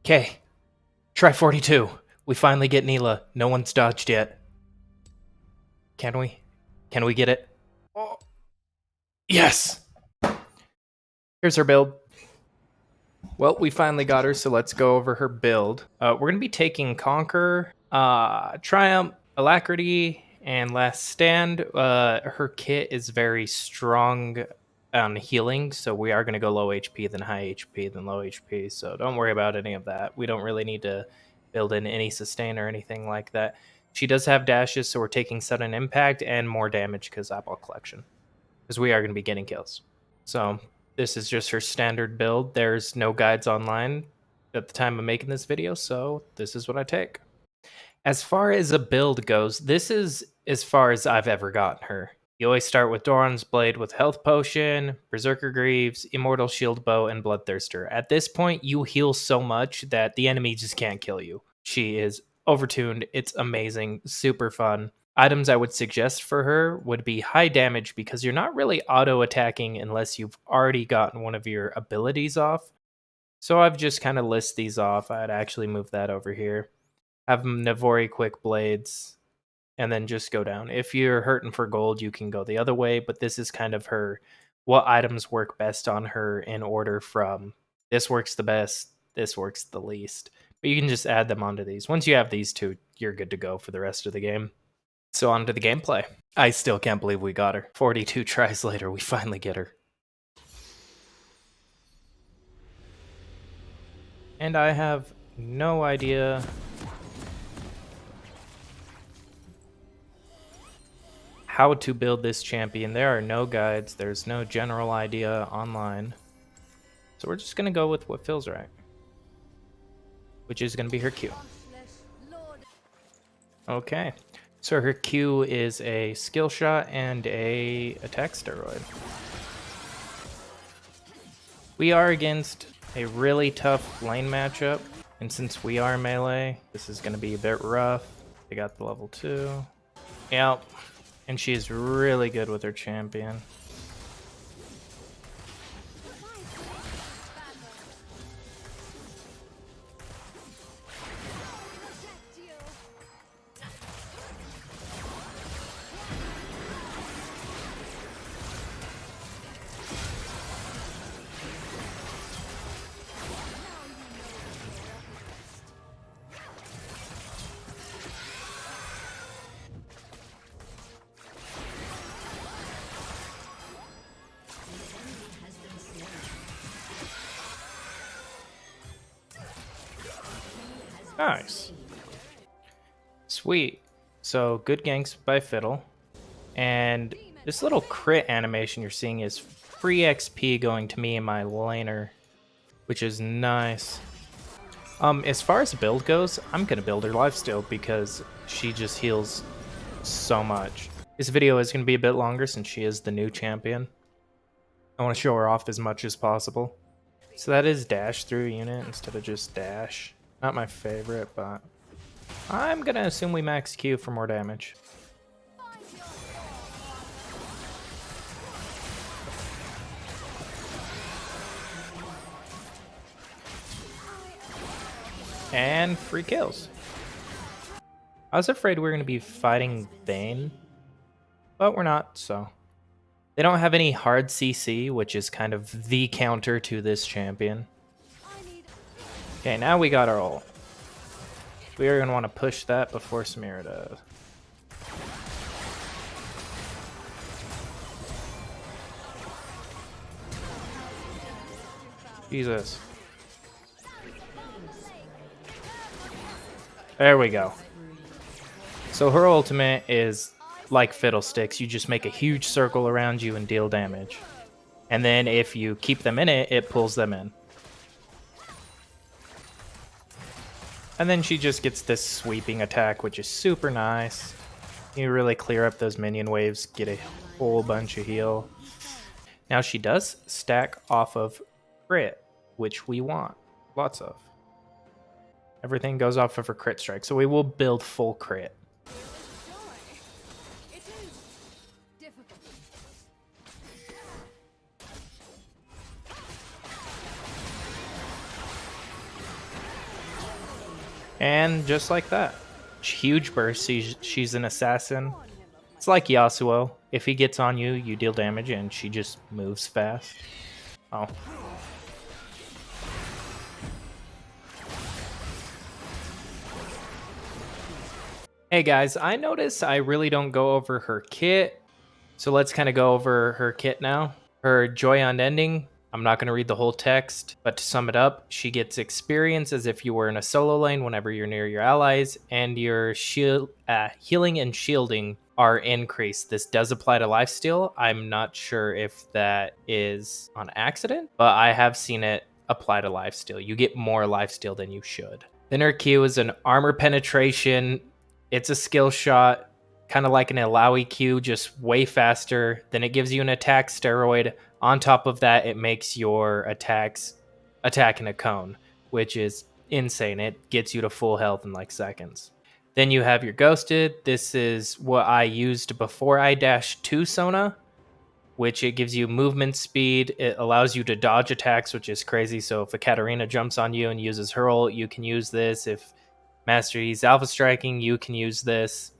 Okay, try 42. We finally get Nilah. No one's dodged yet. Can we? Can we get it? Oh. Yes! Here's her build. Well, we finally got her, so let's go over her build. We're going to be taking Conquer, Triumph, Alacrity, and Last Stand. Her kit is very strong on healing, so we are going to go low HP, then high HP, then low HP, so don't worry about any of that. We don't really need to build in any sustain or anything like that. She does have dashes, so we're taking sudden impact and more damage because eyeball collection, because we are going to be getting kills. So this is just her standard build. There's no guides online at the time of making this video, so this is what I take. As far as a build goes, this is as far as I've ever gotten her. You always start with Doran's Blade with Health Potion, Berserker Greaves, Immortal Shield Bow, and Bloodthirster. At this point, you heal so much that the enemy just can't kill you. She is overtuned. It's amazing, super fun. Items I would suggest for her would be high damage because you're not really auto-attacking unless you've already gotten one of your abilities off. So I've just kind of list these off. I'd actually move that over here. Have Navori Quick Blades, and then just go down. If you're hurting for gold, you can go the other way, but this is kind of her, what items work best on her in order from this works the best, this works the least. But you can just add them onto these. Once you have these two, you're good to go for the rest of the game. So on to the gameplay. I still can't believe we got her. 42 tries later, we finally get her. And I have no idea how to build this champion. There are no guides. There's no general idea online. So we're just going to go with what feels right, which is going to be her Q. Okay. So her Q is a skill shot and a attack steroid. We are against a really tough lane matchup, and since we are melee, this is going to be a bit rough. They got the level 2. Yep. And she's really good with her champion. Nice. Sweet. So good ganks by Fiddle. And this little crit animation you're seeing is free XP going to me and my laner, which is nice. As far as build goes, I'm going to build her lifesteal because she just heals so much. This video is going to be a bit longer since she is the new champion. I want to show her off as much as possible. So that is dash through unit instead of just dash. Not my favorite, but I'm going to assume we max Q for more damage. And free kills. I was afraid we were going to be fighting Bane, but we're not, so. They don't have any hard CC, which is kind of the counter to this champion. Okay, now we got our ult. We are going to want to push that before Samira does. Jesus. There we go. So her ultimate is like Fiddlesticks. You just make a huge circle around you and deal damage. And then if you keep them in it, it pulls them in. And then she just gets this sweeping attack, which is super nice. You really clear up those minion waves, get a whole bunch of heal. Now she does stack off of crit, which we want lots of. Everything goes off of her crit strike, so we will build full crit. And just like that. Huge burst. She's an assassin. It's like Yasuo. If he gets on you, you deal damage, and she just moves fast. Oh. Hey guys, I notice I really don't go over her kit. So let's kind of go over her kit now. Her Joy Unending. I'm not going to read the whole text, but to sum it up, she gets experience as if you were in a solo lane whenever you're near your allies, and your healing and shielding are increased. This does apply to lifesteal. I'm not sure if that is on accident, but I have seen it apply to lifesteal. You get more lifesteal than you should. Then her Q is an armor penetration. It's a skill shot, kind of like an Alawi Q, just way faster. Then it gives you an attack steroid. On top of that, it makes your attacks attack in a cone, which is insane. It gets you to full health in like seconds. Then you have your Ghosted. This is what I used before I dashed to Sona, which it gives you movement speed. It allows you to dodge attacks, which is crazy. So if a Katarina jumps on you and uses her ult, you can use this. If Master Yi's Alpha Striking, you can use this.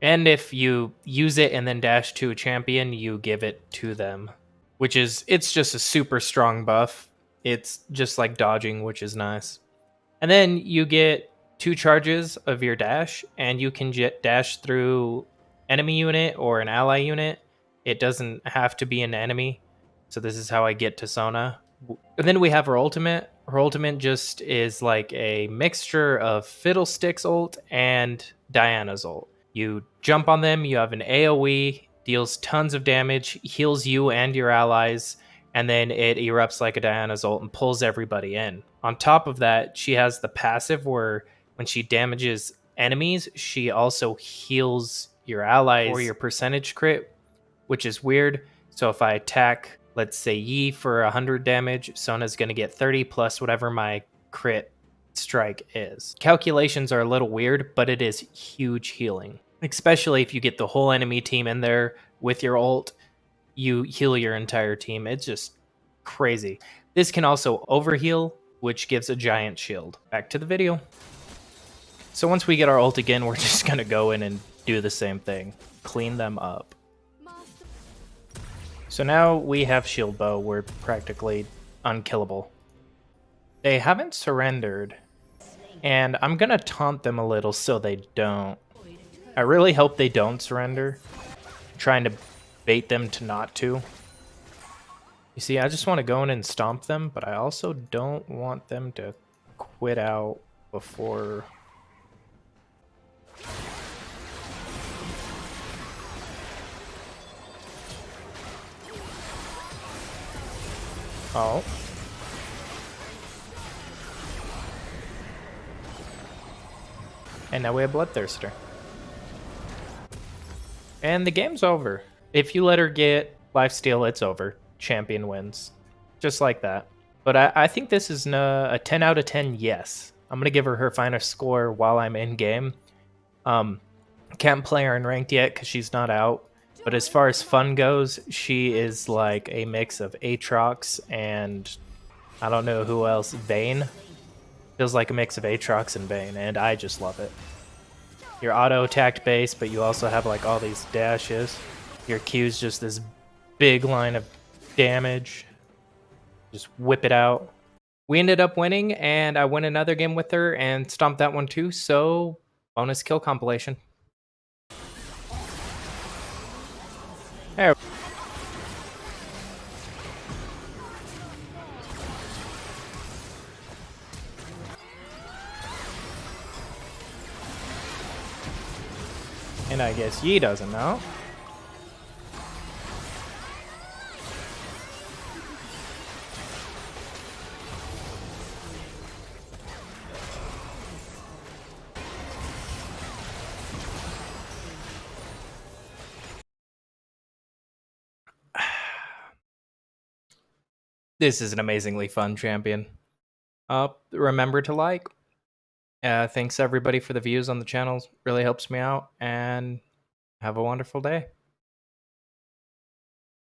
And if you use it and then dash to a champion, you give it to them, which is, it's just a super strong buff. It's just like dodging, which is nice. And then you get 2 charges of your dash, and you can dash through enemy unit or an ally unit. It doesn't have to be an enemy. So this is how I get to Sona. And then we have her ultimate. Her ultimate just is like a mixture of Fiddlestick's ult and Diana's ult. You jump on them, you have an AoE, deals tons of damage, heals you and your allies, and then it erupts like a Diana's ult and pulls everybody in. On top of that, she has the passive where when she damages enemies, she also heals your allies for your percentage crit, which is weird. So if I attack, let's say Yi for 100 damage, Sona's going to get 30 plus whatever my crit strike is. Calculations are a little weird, but it is huge healing. Especially if you get the whole enemy team in there with your ult, you heal your entire team. It's just crazy. This can also overheal, which gives a giant shield. Back to the video. So once we get our ult again, we're just going to go in and do the same thing. Clean them up. So now we have shield bow. We're practically unkillable. They haven't surrendered, and I'm going to taunt them a little so they don't. I really hope they don't surrender. I'm trying to bait them to not to. You see, I just want to go in and stomp them, but I also don't want them to quit out before... Oh. And now we have Bloodthirster. And the game's over. If you let her get lifesteal, it's over. Champion wins. Just like that. But I think this is a 10 out of 10 yes. I'm going to give her her final score while I'm in game. Can't play her in ranked yet because she's not out. But as far as fun goes, she is like a mix of Aatrox and I don't know who else. Vayne. Feels like a mix of Aatrox and Vayne, and I just love it. Your auto attacked base, but you also have like all these dashes. Your Q's just this big line of damage. Just whip it out. We ended up winning, and I won another game with her and stomped that one too, so bonus kill compilation. There. And I guess Yi doesn't know. This is an amazingly fun champion. Remember to like. Thanks everybody for the views on the channels. Really helps me out. And have a wonderful day.